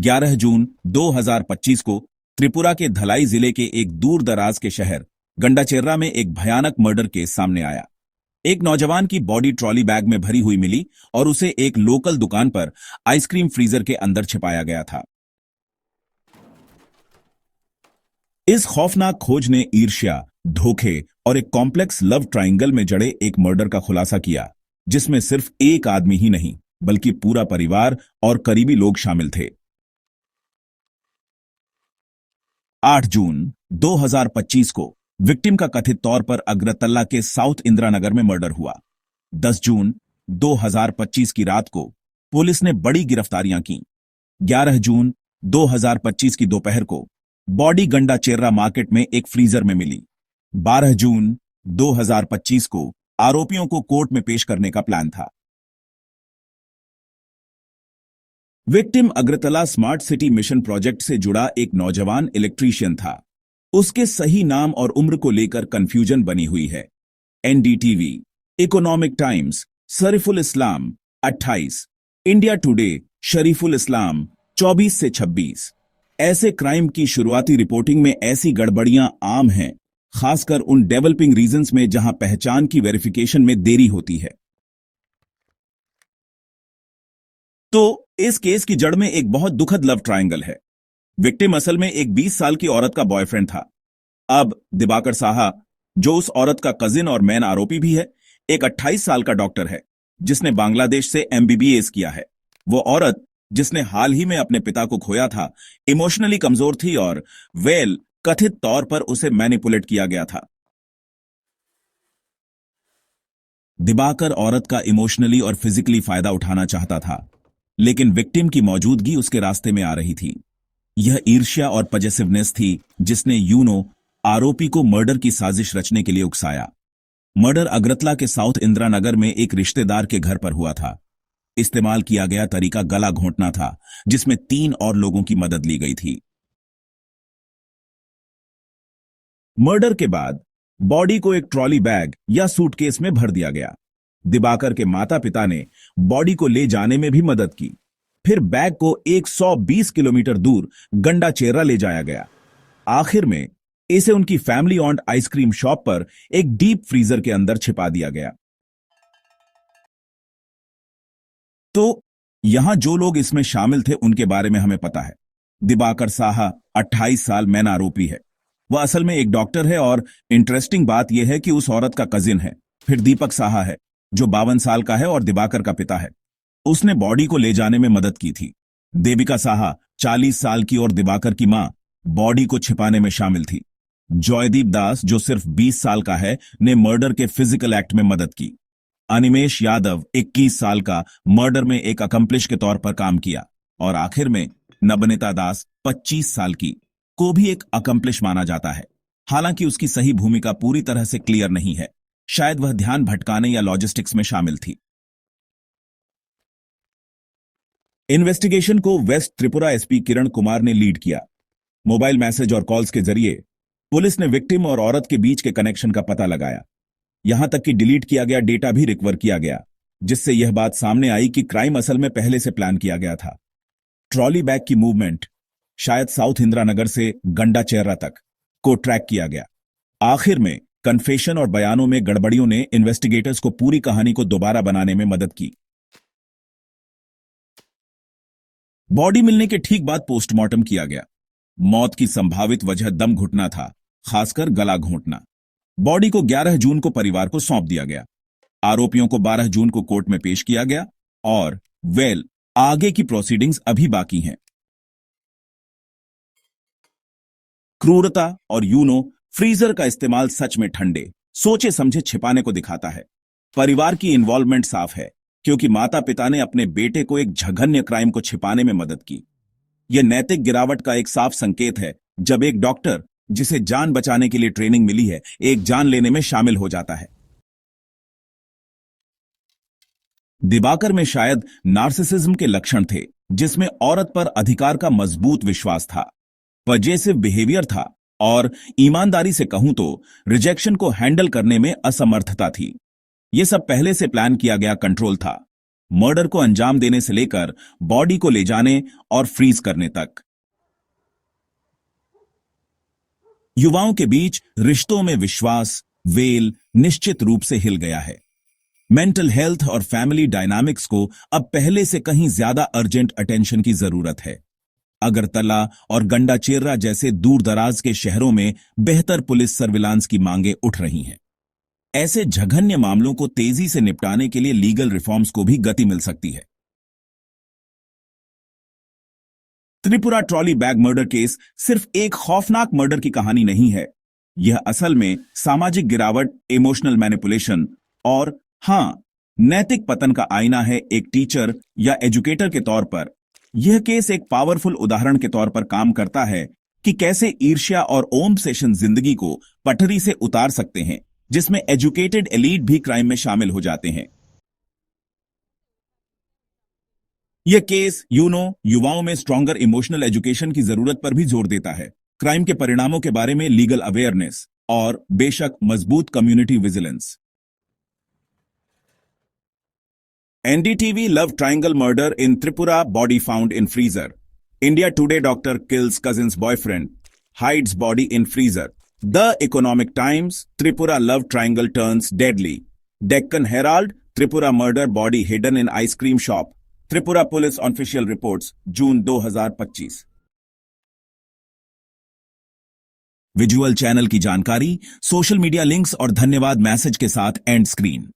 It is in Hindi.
11 जून 2025 को त्रिपुरा के धलाई जिले के एक दूर दराज के शहर गंडाचेर्रा में एक भयानक मर्डर केस सामने आया। एक नौजवान की बॉडी ट्रॉली बैग में भरी हुई मिली और उसे एक लोकल दुकान पर आइसक्रीम फ्रीजर के अंदर छिपाया गया था। इस खौफनाक खोज ने ईर्ष्या, धोखे और एक कॉम्प्लेक्स लव ट्रायंगल में जड़े एक मर्डर का खुलासा किया, जिसमें सिर्फ एक आदमी ही नहीं बल्कि पूरा परिवार और करीबी लोग शामिल थे। 8 जून 2025 को विक्टिम का कथित तौर पर अगरतला के साउथ इंदिरानगर में मर्डर हुआ। 10 जून 2025 की रात को पुलिस ने बड़ी गिरफ्तारियां की। 11 जून 2025 की दोपहर को बॉडी गंडाचेर्रा मार्केट में एक फ्रीजर में मिली। 12 जून 2025 को आरोपियों को कोर्ट में पेश करने का प्लान था। Victim Agartala smart city mission project से जुड़ा एक नौजवान इलेक्ट्रीशियन था। उसके सही नाम और उम्र को लेकर कंफ्यूजन बनी हुई है। एनडीटीवी, इकोनॉमिक टाइम्स, शरीफुल इस्लाम 28, इंडिया टुडे, शरीफुल इस्लाम 24 से 26। ऐसे क्राइम की शुरुआती रिपोर्टिंग में ऐसी गड़बड़ियां आम हैं, खासकर उन डेवलपिंग रीजन्स में जहां पहचान की वेरिफिकेशन में देरी होती है। तो इस केस की जड़ में एक बहुत दुखद लव ट्रायंगल है। विक्टिम असल में एक 20 साल की औरत का बॉयफ्रेंड था। अब दिबाकर साहा, जो उस औरत का कजिन और मेन आरोपी भी है, एक 28 साल का डॉक्टर है जिसने बांग्लादेश से एमबीबीएस किया है। वो औरत जिसने हाल ही में अपने पिता को खोया था, इमोशनली कमजोर थी और कथित तौर पर उसे मैनिपुलेट किया गया था। दिबाकर औरत का इमोशनली और फिजिकली फायदा उठाना चाहता था, लेकिन विक्टिम की मौजूदगी उसके रास्ते में आ रही थी। यह ईर्ष्या और पजेसिवनेस थी जिसने आरोपी को मर्डर की साजिश रचने के लिए उकसाया। मर्डर अगरतला के साउथ इंदिरानगर में एक रिश्तेदार के घर पर हुआ था। इस्तेमाल किया गया तरीका गला घोंटना था, जिसमें 3 और लोगों की मदद ली गई थी। मर्डर के बाद बॉडी को एक ट्रॉली बैग या सूटकेस में भर दिया गया। दिबाकर के माता पिता ने बॉडी को ले जाने में भी मदद की। फिर बैग को 120 किलोमीटर दूर गंडाचेर्रा ले जाया गया। आखिर में इसे उनकी फैमिली ओन्ड आइसक्रीम शॉप पर एक डीप फ्रीजर के अंदर छिपा दिया गया। तो यहां जो लोग इसमें शामिल थे उनके बारे में हमें पता है। दिबाकर साहा 28 साल मेन आरोपी है। वह असल में एक डॉक्टर है और इंटरेस्टिंग बात यह है कि उस औरत का कजिन है। फिर दीपक साहा है जो 52 साल का है और दिबाकर का पिता है। उसने बॉडी को ले जाने में मदद की थी। देविका साहा 40 साल की और दिबाकर की मां बॉडी को छिपाने में शामिल थी। जॉयदीप दास जो सिर्फ 20 साल का है ने मर्डर के फिजिकल एक्ट में मदद की। अनिमेश यादव 21 साल का मर्डर में एक अकम्प्लिश के तौर पर काम किया। और आखिर में नबनीता दास 25 साल की को भी एक अकम्प्लिश माना जाता है। हालांकि उसकी सही भूमिका पूरी तरह से क्लियर नहीं है। शायद वह ध्यान भटकाने या लॉजिस्टिक्स में शामिल थी। इन्वेस्टिगेशन को वेस्ट त्रिपुरा एसपी किरण कुमार ने लीड किया। मोबाइल मैसेज और कॉल्स के जरिए पुलिस ने विक्टिम और औरत के बीच के कनेक्शन का पता लगाया। यहां तक कि डिलीट किया गया डेटा भी रिकवर किया गया, जिससे यह बात सामने आई कि क्राइम असल में पहले से प्लान किया गया था। ट्रॉली बैग की मूवमेंट शायद साउथ इंदिरानगर से गंडाचेर्रा तक को ट्रैक किया गया। आखिर में कन्फेशन और बयानों में गड़बड़ियों ने इन्वेस्टिगेटर्स को पूरी कहानी को दोबारा बनाने में मदद की। बॉडी मिलने के ठीक बाद पोस्टमार्टम किया गया। मौत की संभावित वजह दम घुटना था, खासकर गला घोंटना। बॉडी को 11 जून को परिवार को सौंप दिया गया। आरोपियों को 12 जून को कोर्ट में पेश किया गया और आगे की प्रोसीडिंग्स अभी बाकी हैं। क्रूरता और फ्रीजर का इस्तेमाल सच में ठंडे सोचे समझे छिपाने को दिखाता है। परिवार की इन्वॉल्वमेंट साफ है, क्योंकि माता पिता ने अपने बेटे को एक जघन्य क्राइम को छिपाने में मदद की। यह नैतिक गिरावट का एक साफ संकेत है जब एक डॉक्टर जिसे जान बचाने के लिए ट्रेनिंग मिली है, एक जान लेने में शामिल हो जाता है। दिबाकर में शायद नार्सिसिज्म के लक्षण थे, जिसमें औरत पर अधिकार का मजबूत विश्वास था, पजेसिव बिहेवियर था और ईमानदारी से कहूं तो रिजेक्शन को हैंडल करने में असमर्थता थी। यह सब पहले से प्लान किया गया कंट्रोल था। मर्डर को अंजाम देने से लेकर बॉडी को ले जाने और फ्रीज करने तक। युवाओं के बीच रिश्तों में विश्वास वेल निश्चित रूप से हिल गया है। मेंटल हेल्थ और फैमिली डायनामिक्स को अब पहले से कहीं ज्यादा अर्जेंट अटेंशन की जरूरत है। अगरतला और गंडाचेर्रा जैसे दूर दराज के शहरों में बेहतर पुलिस सर्विलांस की मांगें उठ रही हैं। ऐसे जघन्य मामलों को तेजी से निपटाने के लिए लीगल रिफॉर्म्स को भी गति मिल सकती है। Tripura trolley bag murder case सिर्फ एक खौफनाक मर्डर की कहानी नहीं है। यह असल में सामाजिक गिरावट, इमोशनल मैनिपुलेशन और नैतिक पतन का आईना है। एक टीचर या एजुकेटर के तौर पर यह केस एक पावरफुल उदाहरण के तौर पर काम करता है कि कैसे ईर्ष्या और ऑब्सेशन जिंदगी को पटरी से उतार सकते हैं, जिसमें एजुकेटेड एलीट भी क्राइम में शामिल हो जाते हैं। यह केस युवाओं में स्ट्रॉन्गर इमोशनल एजुकेशन की जरूरत पर भी जोर देता है, क्राइम के परिणामों के बारे में लीगल अवेयरनेस और बेशक मजबूत community vigilance. NDTV Love Triangle murder in Tripura, body found in freezer. India Today, doctor kills cousin's boyfriend, hides body in freezer. The Economic Times, Tripura love triangle turns deadly. Deccan Herald, Tripura murder body hidden in ice cream shop. Tripura police official reports, June 2025। Visual channel की जानकारी, सोशल मीडिया लिंक्स और धन्यवाद मैसेज के साथ एंड स्क्रीन।